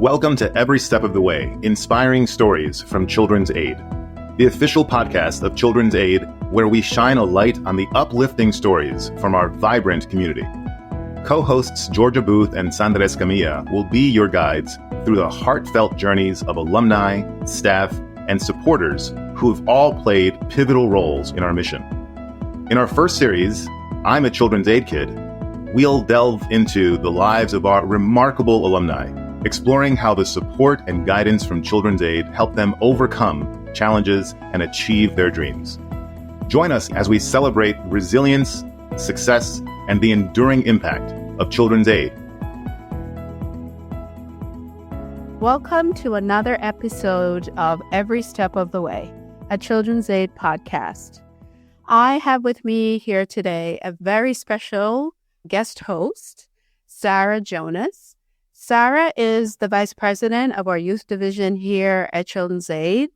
Welcome to Every Step of the Way, inspiring stories from Children's Aid, the official podcast of Children's Aid, where we shine a light on the uplifting stories from our vibrant community. Co-hosts Georgia Boothe and Sandra Escamilla will be your guides through the heartfelt journeys of alumni, staff, and supporters who have all played pivotal roles in our mission. In our first series, I'm a Children's Aid Kid, we'll delve into the lives of our remarkable alumni, exploring how the support and guidance from Children's Aid help them overcome challenges and achieve their dreams. Join us as we celebrate resilience, success, and the enduring impact of Children's Aid. Welcome to another episode of Every Step of the Way, a Children's Aid podcast. I have with me here today a very special guest host, Sarah Jonas. Sarah is the Vice President of our Youth Division here at Children's Aid,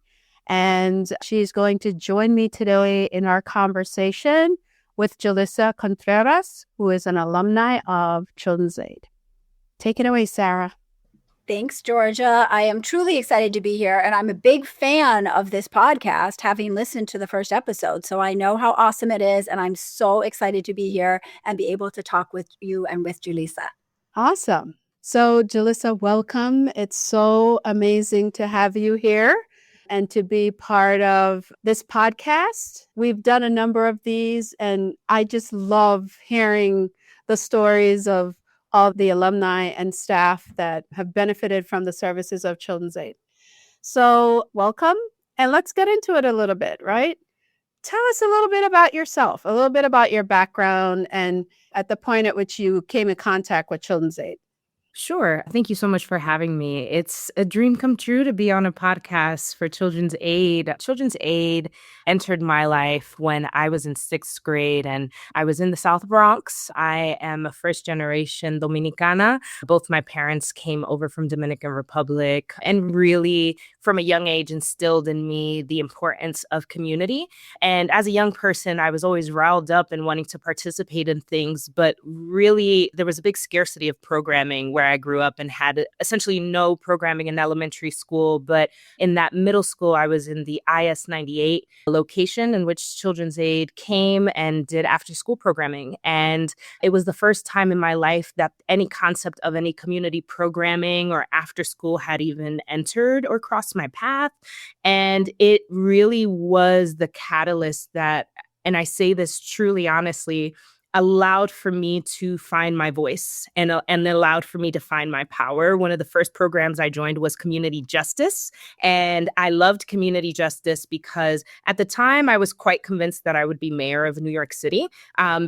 and she's going to join me today in our conversation with Julissa Contreras, who is an alumni of Children's Aid. Take it away, Sarah. Thanks, Georgia. I am truly excited to be here, and I'm a big fan of this podcast, having listened to the first episode. So I know how awesome it is, and I'm so excited to be here and be able to talk with you and with Julissa. Awesome. So, Julissa, welcome. It's so amazing to have you here and to be part of this podcast. We've done a number of these, and I just love hearing the stories of all the alumni and staff that have benefited from the services of Children's Aid. So, welcome, and let's get into it a little bit, right? Tell us a little bit about yourself, a little bit about your background, and at the point at which you came in contact with Children's Aid. Sure. Thank you so much for having me. It's a dream come true to be on a podcast for Children's Aid. Children's Aid entered my life when I was in sixth grade, and I was in the South Bronx. I am a first-generation Dominicana. Both my parents came over from Dominican Republic and really, from a young age, instilled in me the importance of community. And as a young person, I was always riled up and wanting to participate in things, but really, there was a big scarcity of programming where I grew up and had essentially no programming in elementary school. But in that middle school, I was in the IS 98 location in which Children's Aid came and did after school programming. And it was the first time in my life that any concept of any community programming or after school had even entered or crossed my path. And it really was the catalyst that, and I say this truly honestly, allowed for me to find my voice and allowed for me to find my power. One of the first programs I joined was community justice. And I loved community justice because at the time I was quite convinced that I would be mayor of New York City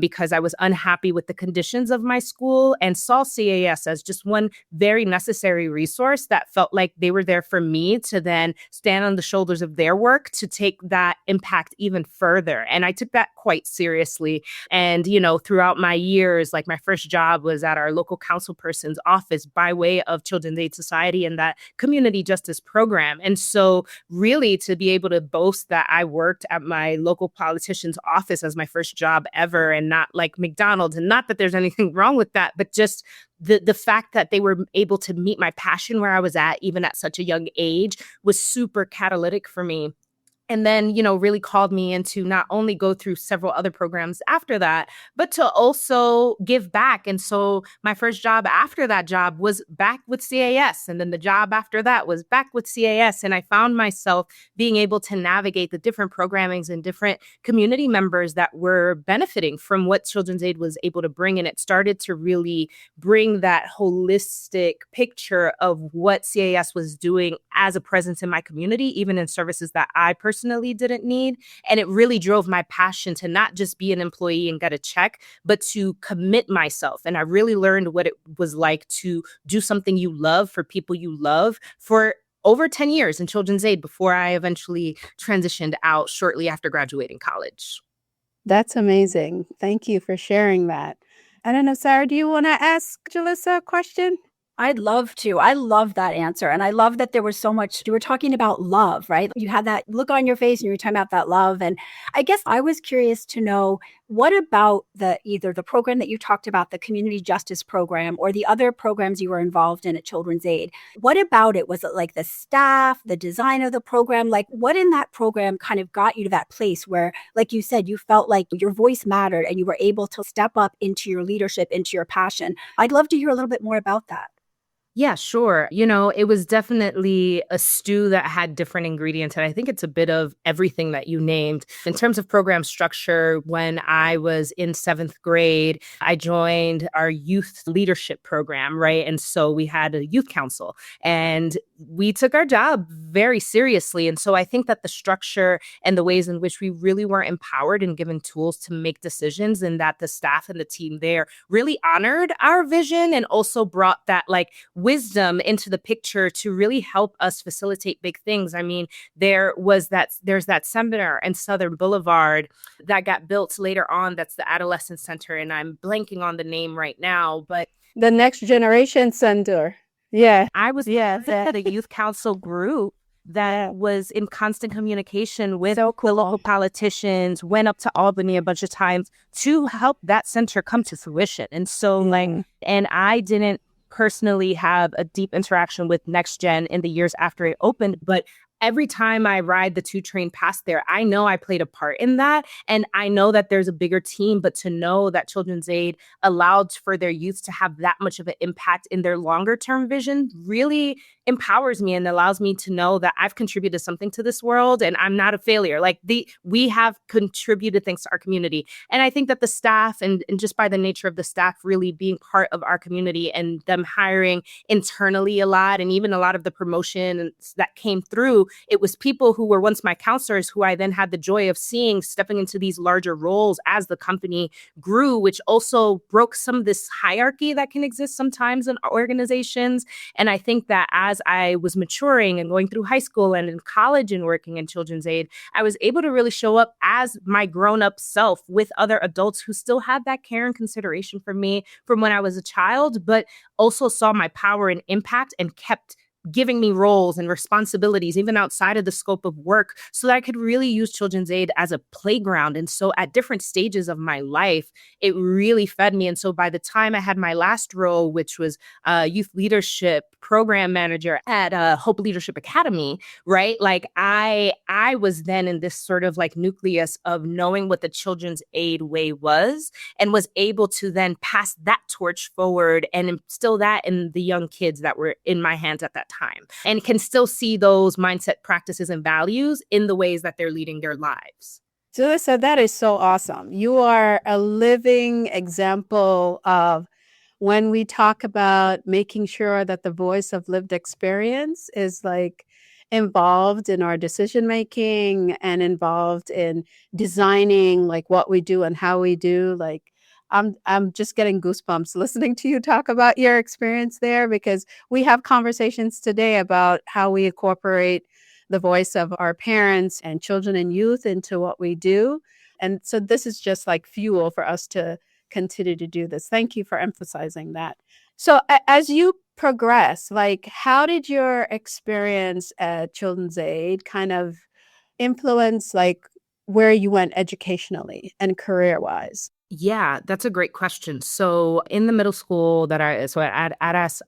because I was unhappy with the conditions of my school and saw CAS as just one very necessary resource that felt like they were there for me to then stand on the shoulders of their work to take that impact even further. And I took that quite seriously. And, throughout my years, like my first job was at our local councilperson's office by way of Children's Aid Society and that community justice program. And so really to be able to boast that I worked at my local politician's office as my first job ever and not like McDonald's, and not that there's anything wrong with that, but just the fact that they were able to meet my passion where I was at, even at such a young age, was super catalytic for me. And then, really called me into not only go through several other programs after that, but to also give back. And so my first job after that job was back with CAS. And then the job after that was back with CAS. And I found myself being able to navigate the different programmings and different community members that were benefiting from what Children's Aid was able to bring. And it started to really bring that holistic picture of what CAS was doing as a presence in my community, even in services that I personally didn't need. And it really drove my passion to not just be an employee and get a check, but to commit myself. And I really learned what it was like to do something you love for people you love for over 10 years in Children's Aid before I eventually transitioned out shortly after graduating college. That's amazing. Thank you for sharing that. I don't know, Sarah, do you want to ask Julissa a question? I'd love to. I love that answer. And I love that there was so much, you were talking about love, right? You had that look on your face and you were talking about that love. And I guess I was curious to know What about either the program that you talked about, the community justice program, or the other programs you were involved in at Children's Aid? What about it? Was it like the staff, the design of the program? Like what in that program kind of got you to that place where, like you said, you felt like your voice mattered and you were able to step up into your leadership, into your passion? I'd love to hear a little bit more about that. Yeah, sure. It was definitely a stew that had different ingredients. And I think it's a bit of everything that you named. In terms of program structure, when I was in 7th grade, I joined our youth leadership program, right? And so we had a youth council and we took our job very seriously. And so I think that the structure and the ways in which we really were empowered and given tools to make decisions, and that the staff and the team there really honored our vision and also brought that wisdom into the picture to really help us facilitate big things. I mean, there's that seminar in Southern Boulevard that got built later on. That's the Adolescent Center. And I'm blanking on the name right now, but The Next Generation Center. Yeah. I was at a youth council group that was in constant communication with the local politicians, went up to Albany a bunch of times to help that center come to fruition. And so and I didn't personally have a deep interaction with Next Gen in the years after it opened, but every time I ride the 2 train past there, I know I played a part in that. And I know that there's a bigger team, but to know that Children's Aid allowed for their youth to have that much of an impact in their longer term vision really empowers me and allows me to know that I've contributed something to this world and I'm not a failure. We have contributed things to our community. And I think that the staff and just by the nature of the staff really being part of our community and them hiring internally a lot, and even a lot of the promotion that came through, it was people who were once my counselors who I then had the joy of seeing stepping into these larger roles as the company grew, which also broke some of this hierarchy that can exist sometimes in organizations. And I think that as I was maturing and going through high school and in college and working in Children's Aid, I was able to really show up as my grown-up self with other adults who still had that care and consideration for me from when I was a child, but also saw my power and impact and kept giving me roles and responsibilities, even outside of the scope of work, so that I could really use Children's Aid as a playground. And so at different stages of my life, it really fed me. And so by the time I had my last role, which was youth leadership program manager at Hope Leadership Academy, right? I was then in this sort of nucleus of knowing what the Children's Aid way was and was able to then pass that torch forward and instill that in the young kids that were in my hands at that time, and can still see those mindset practices and values in the ways that they're leading their lives. Julissa, that is so awesome. You are a living example of when we talk about making sure that the voice of lived experience is involved in our decision making and involved in designing what we do and how we do. I'm just getting goosebumps listening to you talk about your experience there, because we have conversations today about how we incorporate the voice of our parents and children and youth into what we do. And so this is just fuel for us to continue to do this. Thank you for emphasizing that. So as you progress, how did your experience at Children's Aid kind of influence where you went educationally and career-wise? Yeah, that's a great question. So in the middle school at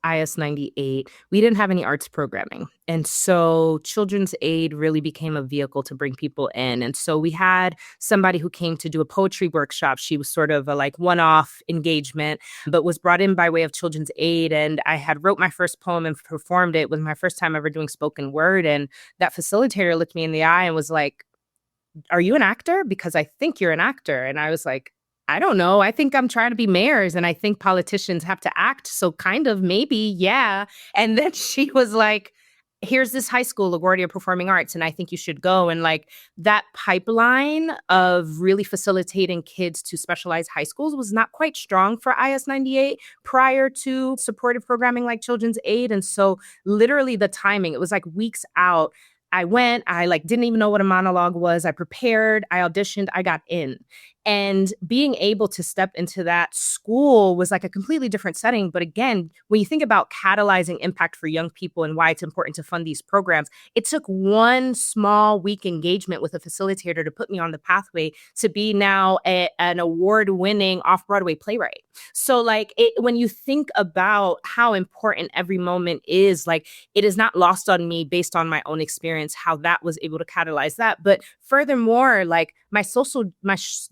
IS 98, we didn't have any arts programming. And so Children's Aid really became a vehicle to bring people in. And so we had somebody who came to do a poetry workshop. She was sort of a one-off engagement, but was brought in by way of Children's Aid. And I had wrote my first poem and performed it. It was my first time ever doing spoken word. And that facilitator looked me in the eye and was like, "Are you an actor? Because I think you're an actor." And I was like, "I don't know. I think I'm trying to be mayors and I think politicians have to act. So kind of, maybe, yeah." And then she was like, "Here's this high school, LaGuardia Performing Arts, and I think you should go." And that pipeline of really facilitating kids to specialized high schools was not quite strong for IS 98 prior to supportive programming like Children's Aid. And so literally the timing, it was weeks out. I went, I didn't even know what a monologue was. I prepared, I auditioned, I got in. And being able to step into that school was like a completely different setting. But again, when you think about catalyzing impact for young people and why it's important to fund these programs, it took one small week engagement with a facilitator to put me on the pathway to be now an award-winning off-Broadway playwright. So like when you think about how important every moment is, like it is not lost on me based on my own experience, how that was able to catalyze that. But furthermore, like my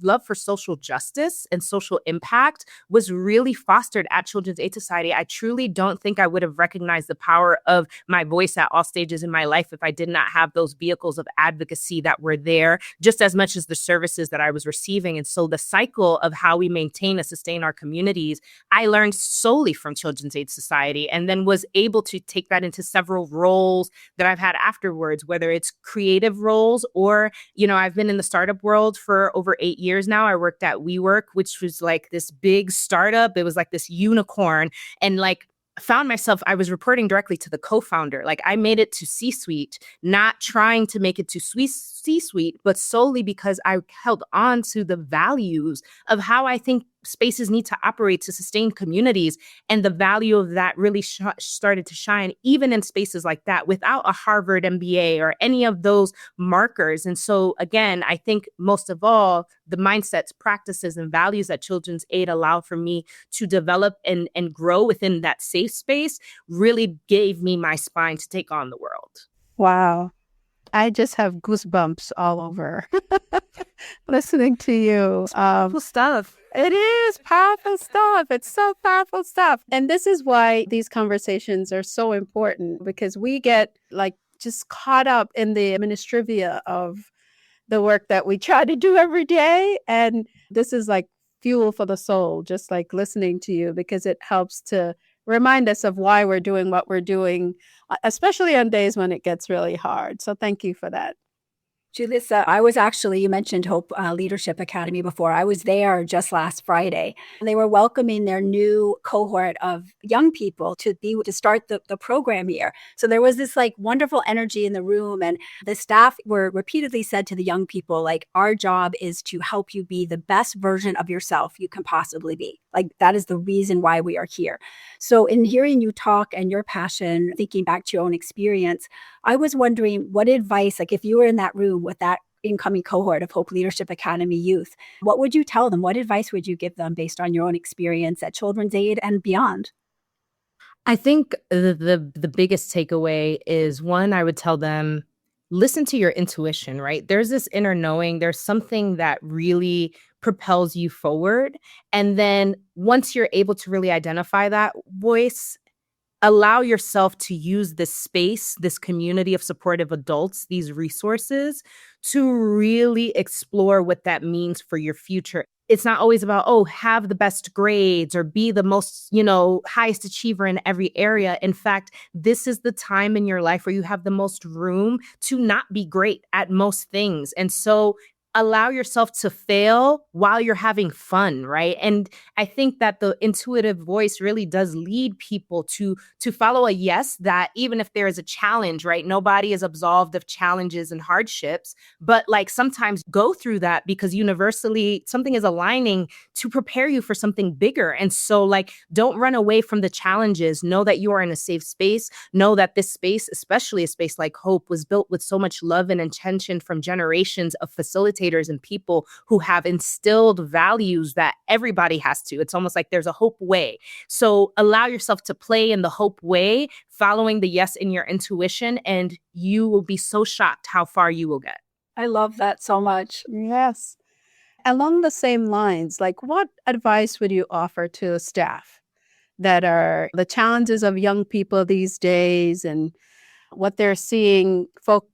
love for social justice and social impact was really fostered at Children's Aid Society. I truly don't think I would have recognized the power of my voice at all stages in my life if I did not have those vehicles of advocacy that were there, just as much as the services that I was receiving. And so the cycle of how we maintain and sustain our communities, I learned solely from Children's Aid Society, and then was able to take that into several roles that I've had afterwards, whether it's creative roles or, I've been in the startup world for over 8 years now. I worked at WeWork, which was like this big startup. It was like this unicorn, and like found myself, I was reporting directly to the co-founder. Like I made it to C-suite, not trying to make it to C-suite, but solely because I held on to the values of how I think spaces need to operate to sustain communities. And the value of that really started to shine even in spaces like that without a Harvard MBA or any of those markers. And so again, I think most of all, the mindsets, practices, and values that Children's Aid allow for me to develop and grow within that safe space really gave me my spine to take on the world. Wow. I just have goosebumps all over listening to you. Cool stuff. It is powerful stuff. It's so powerful stuff. And this is why these conversations are so important, because we get like just caught up in the administrivia of the work that we try to do every day. And this is like fuel for the soul, just like listening to you, because it helps to remind us of why we're doing what we're doing, especially on days when it gets really hard. So thank you for that. Julissa, I was actually, you mentioned Hope Leadership Academy before. I was there just last Friday. They were welcoming their new cohort of young people to start the program year. So there was this like wonderful energy in the room, and the staff were repeatedly said to the young people, like, our job is to help you be the best version of yourself you can possibly be. Like, that is the reason why we are here. So in hearing you talk and your passion, thinking back to your own experience, I was wondering what advice, like if you were in that room with that incoming cohort of Hope Leadership Academy youth, what would you tell them? What advice would you give them based on your own experience at Children's Aid and beyond? I think the biggest takeaway is, one, I would tell them, listen to your intuition, right? There's this inner knowing. There's something that really propels you forward. And then once you're able to really identify that voice, allow yourself to use this space, this community of supportive adults, these resources, to really explore what that means for your future. It's not always about, have the best grades or be the most, highest achiever in every area. In fact, this is the time in your life where you have the most room to not be great at most things. And so allow yourself to fail while you're having fun, right? And I think that the intuitive voice really does lead people to follow a yes, that even if there is a challenge, right? Nobody is absolved of challenges and hardships, but like sometimes go through that because universally something is aligning to prepare you for something bigger. And so like, don't run away from the challenges. Know that you are in a safe space. Know that this space, especially a space like Hope, was built with so much love and intention from generations of facilitators and people who have instilled values that everybody has to. It's almost like there's a Hope way. So allow yourself to play in the Hope way, following the yes in your intuition, and you will be so shocked how far you will get. I love that so much. Yes. Along the same lines, like what advice would you offer to staff that are the challenges of young people these days and what they're seeing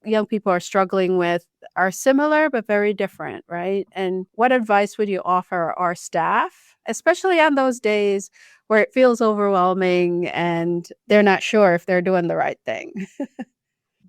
young people are struggling with are similar but very different, right? And what advice would you offer our staff, especially on those days where it feels overwhelming and they're not sure if they're doing the right thing?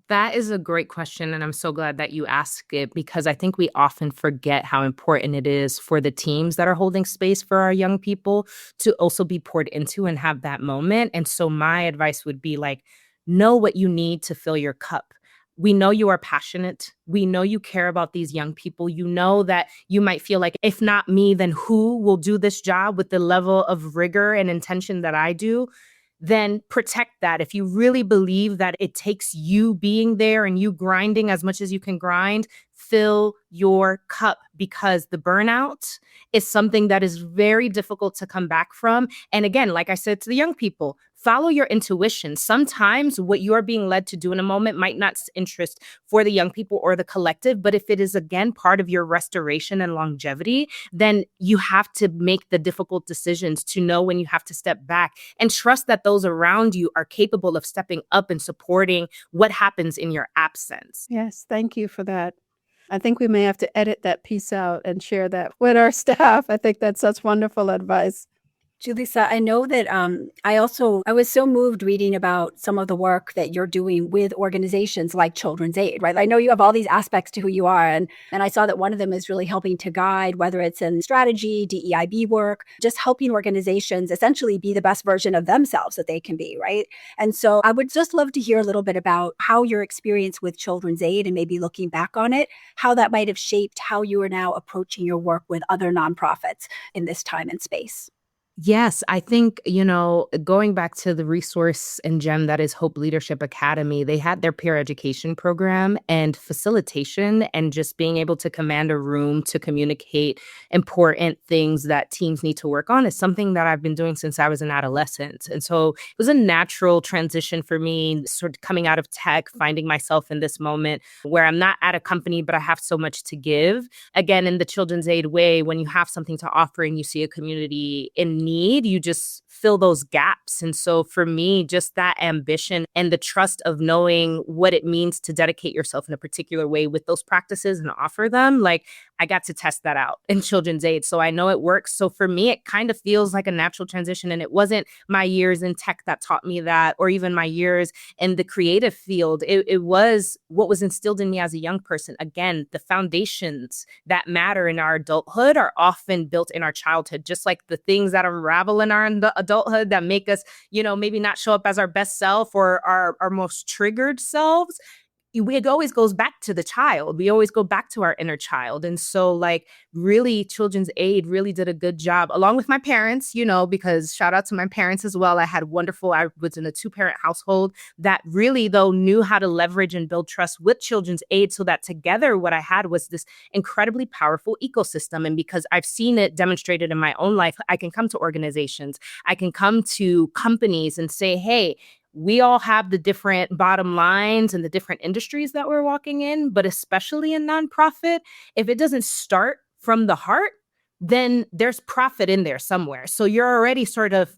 That is a great question, and I'm so glad that you asked it, because I think we often forget how important it is for the teams that are holding space for our young people to also be poured into and have that moment. And so my advice would be like, know what you need to fill your cup. we know you are passionate. We know you care about these young people. You know that you might feel like, if not me, then who will do this job with the level of rigor and intention that I do? Then protect that. If you really believe that it takes you being there and you grinding as much as you can grind, fill your cup, because the burnout is something that is very difficult to come back from. And again, like I said to the young people, follow your intuition. Sometimes what you are being led to do in a moment might not interest for the young people or the collective, but if it is, again, part of your restoration and longevity, then you have to make the difficult decisions to know when you have to step back and trust that those around you are capable of stepping up and supporting what happens in your absence. Yes, thank you for that. I think we may have to edit that piece out and share that with our staff. I think that's such wonderful advice. Julissa, I know that I was so moved reading about some of the work that you're doing with organizations like Children's Aid, right? I know you have all these aspects to who you are. And I saw that one of them is really helping to guide, whether it's in strategy, DEIB work, just helping organizations essentially be the best version of themselves that they can be, right? And so I would just love to hear a little bit about how your experience with Children's Aid, and maybe looking back on it, how that might have shaped how you are now approaching your work with other nonprofits in this time and space. Yes, I think, going back to the resource and gem that is Hope Leadership Academy, they had their peer education program, and facilitation and just being able to command a room to communicate important things that teams need to work on is something that I've been doing since I was an adolescent. And so it was a natural transition for me, sort of coming out of tech, finding myself in this moment where I'm not at a company, but I have so much to give. Again, in the Children's Aid way, when you have something to offer and you see a community in need, you just fill those gaps. And so for me, just that ambition and the trust of knowing what it means to dedicate yourself in a particular way with those practices and offer them, like I got to test that out in Children's Aid. So I know it works. So for me, it kind of feels like a natural transition. And it wasn't my years in tech that taught me that, or even my years in the creative field. It was what was instilled in me as a young person. Again, the foundations that matter in our adulthood are often built in our childhood, just like the things that unravel in our adulthood that make us, maybe not show up as our best self or our most triggered selves. It always goes back to the child. We always go back to our inner child. And so really Children's Aid really did a good job, along with my parents, because shout out to my parents as well. I was in a 2-parent household that really though knew how to leverage and build trust with Children's Aid, so that together what I had was this incredibly powerful ecosystem. And because I've seen it demonstrated in my own life, I can come to organizations, I can come to companies and say, hey, we all have the different bottom lines and the different industries that we're walking in, but especially in nonprofit, if it doesn't start from the heart, then there's profit in there somewhere. So you're already sort of,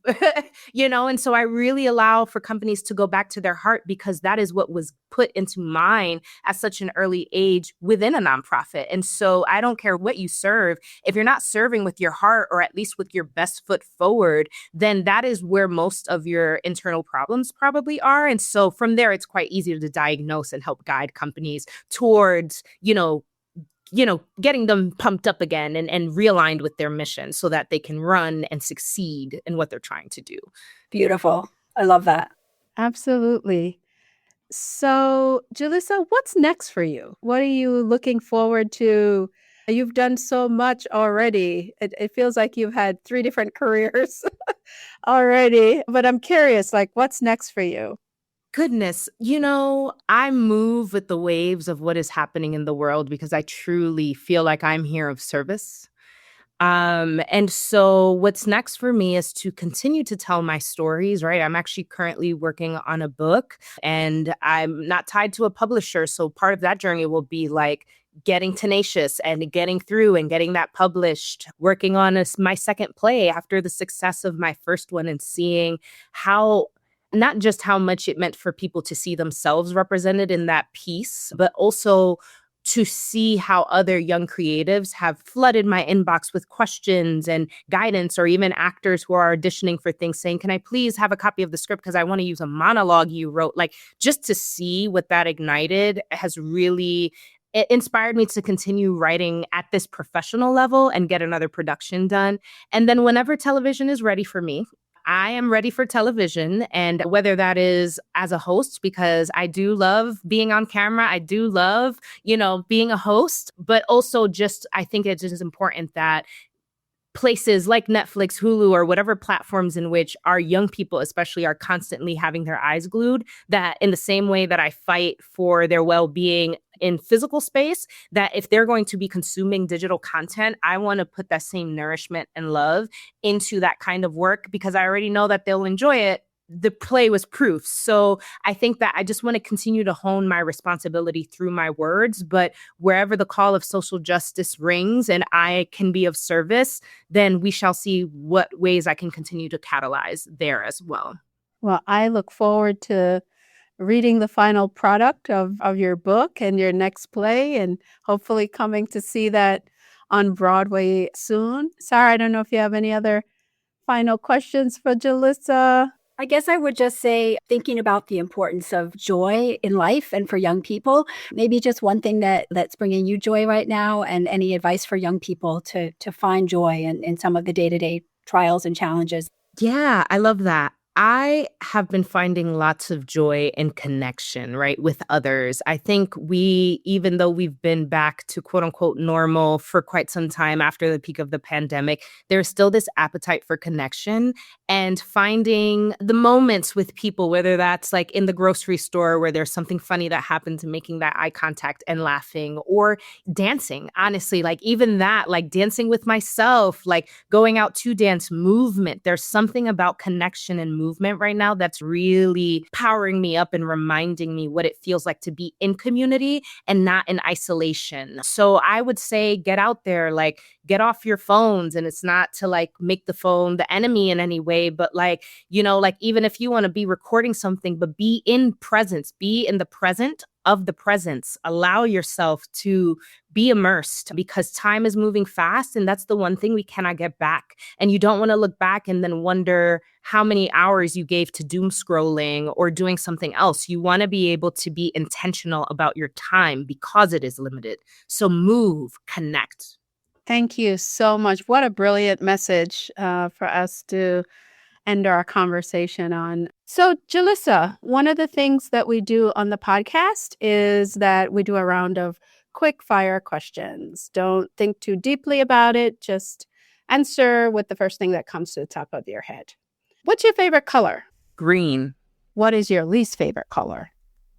and so I really allow for companies to go back to their heart, because that is what was put into mine at such an early age within a nonprofit. And so I don't care what you serve. If you're not serving with your heart, or at least with your best foot forward, then that is where most of your internal problems probably are. And so from there, it's quite easy to diagnose and help guide companies towards, getting them pumped up again and realigned with their mission so that they can run and succeed in what they're trying to do. Beautiful. I love that. Absolutely. So, Julissa, what's next for you? What are you looking forward to? You've done so much already. It feels like you've had 3 different careers already. But I'm curious, what's next for you? Goodness, I move with the waves of what is happening in the world, because I truly feel like I'm here of service. And so what's next for me is to continue to tell my stories, right? I'm actually currently working on a book, and I'm not tied to a publisher. So part of that journey will be getting tenacious and getting through and getting that published, working on my second play after the success of my first one, and seeing not just how much it meant for people to see themselves represented in that piece, but also to see how other young creatives have flooded my inbox with questions and guidance, or even actors who are auditioning for things saying, can I please have a copy of the script because I want to use a monologue you wrote? Just to see what that ignited has really it inspired me to continue writing at this professional level and get another production done. And then whenever television is ready for me, I am ready for television, and whether that is as a host, because I do love being on camera. I do love, being a host, but also just I think it is important that places like Netflix, Hulu, or whatever platforms in which our young people especially are constantly having their eyes glued, that in the same way that I fight for their well-being in physical space, that if they're going to be consuming digital content, I want to put that same nourishment and love into that kind of work because I already know that they'll enjoy it. The play was proof. So I think that I just want to continue to hone my responsibility through my words, but wherever the call of social justice rings and I can be of service, then we shall see what ways I can continue to catalyze there as well. Well, I look forward to reading the final product of your book and your next play, and hopefully coming to see that on Broadway soon. Sarah, I don't know if you have any other final questions for Julissa. I guess I would just say, thinking about the importance of joy in life and for young people, maybe just one thing that's bringing you joy right now, and any advice for young people to find joy in some of the day-to-day trials and challenges. Yeah, I love that. I have been finding lots of joy and connection, right, with others. I think even though we've been back to quote unquote normal for quite some time after the peak of the pandemic, there's still this appetite for connection and finding the moments with people, whether that's like in the grocery store where there's something funny that happens and making that eye contact and laughing, or dancing, honestly, like even that, like dancing with myself, like going out to dance, movement. There's something about connection and movement right now that's really powering me up and reminding me what it feels like to be in community and not in isolation. So I would say get out there, like get off your phones. And it's not to like make the phone the enemy in any way, but like, like even if you want to be recording something, but be in presence, be in the present of the presence, allow yourself to be immersed because time is moving fast. And that's the one thing we cannot get back. And you don't want to look back and then wonder how many hours you gave to doom scrolling or doing something else. You want to be able to be intentional about your time because it is limited. So move, connect. Thank you so much. What a brilliant message for us to end our conversation on. So, Julissa, one of the things that we do on the podcast is that we do a round of quick fire questions. Don't think too deeply about it. Just answer with the first thing that comes to the top of your head. What's your favorite color? Green. What is your least favorite color?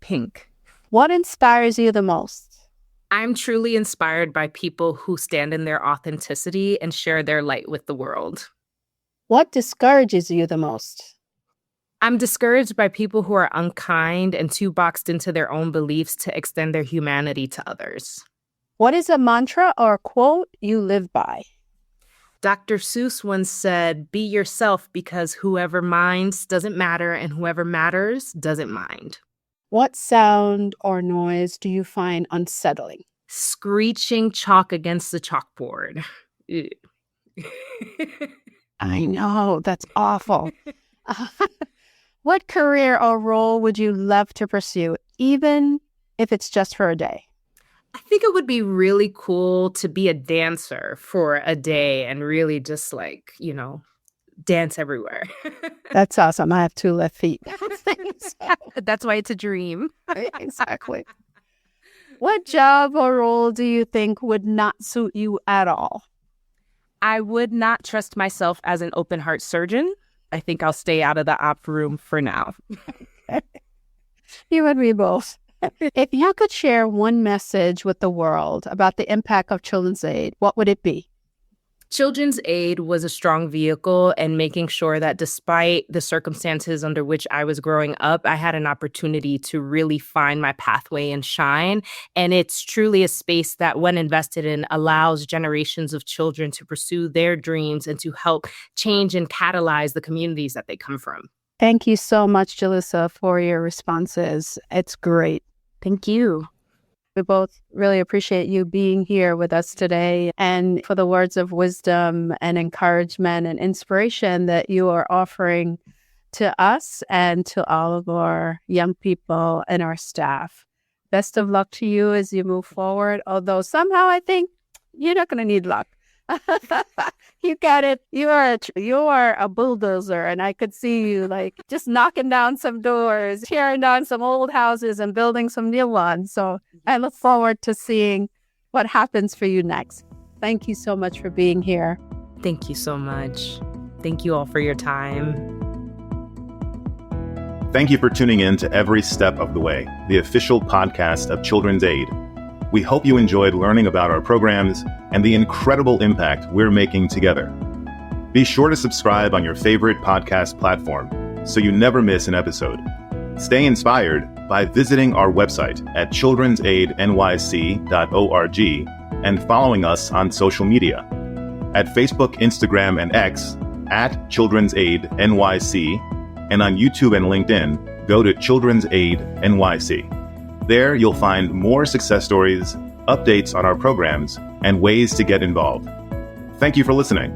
Pink. What inspires you the most? I'm truly inspired by people who stand in their authenticity and share their light with the world. What discourages you the most? I'm discouraged by people who are unkind and too boxed into their own beliefs to extend their humanity to others. What is a mantra or a quote you live by? Dr. Seuss once said, "Be yourself because whoever minds doesn't matter and whoever matters doesn't mind." What sound or noise do you find unsettling? Screeching chalk against the chalkboard. I know, that's awful. What career or role would you love to pursue, even if it's just for a day? I think it would be really cool to be a dancer for a day and really just like, dance everywhere. That's awesome. I have 2 left feet. That's why it's a dream. Exactly. What job or role do you think would not suit you at all? I would not trust myself as an open heart surgeon. I think I'll stay out of the op room for now. You and me both. If you could share one message with the world about the impact of Children's Aid, what would it be? Children's Aid was a strong vehicle in making sure that despite the circumstances under which I was growing up, I had an opportunity to really find my pathway and shine. And it's truly a space that, when invested in, allows generations of children to pursue their dreams and to help change and catalyze the communities that they come from. Thank you so much, Julissa, for your responses. It's great. Thank you. We both really appreciate you being here with us today and for the words of wisdom and encouragement and inspiration that you are offering to us and to all of our young people and our staff. Best of luck to you as you move forward, although somehow I think you're not going to need luck. You got it. You are a bulldozer, and I could see you like just knocking down some doors, tearing down some old houses, and building some new ones. So I look forward to seeing what happens for you next. Thank you so much for being here. Thank you so much. Thank you all for your time. Thank you for tuning in to Every Step of the Way, the official podcast of Children's Aid. We hope you enjoyed learning about our programs and the incredible impact we're making together. Be sure to subscribe on your favorite podcast platform so you never miss an episode. Stay inspired by visiting our website at children'saidnyc.org and following us on social media. At Facebook, Instagram, and X, at Children's Aid NYC, and on YouTube and LinkedIn, go to Children's Aid NYC. There, you'll find more success stories, updates on our programs, and ways to get involved. Thank you for listening.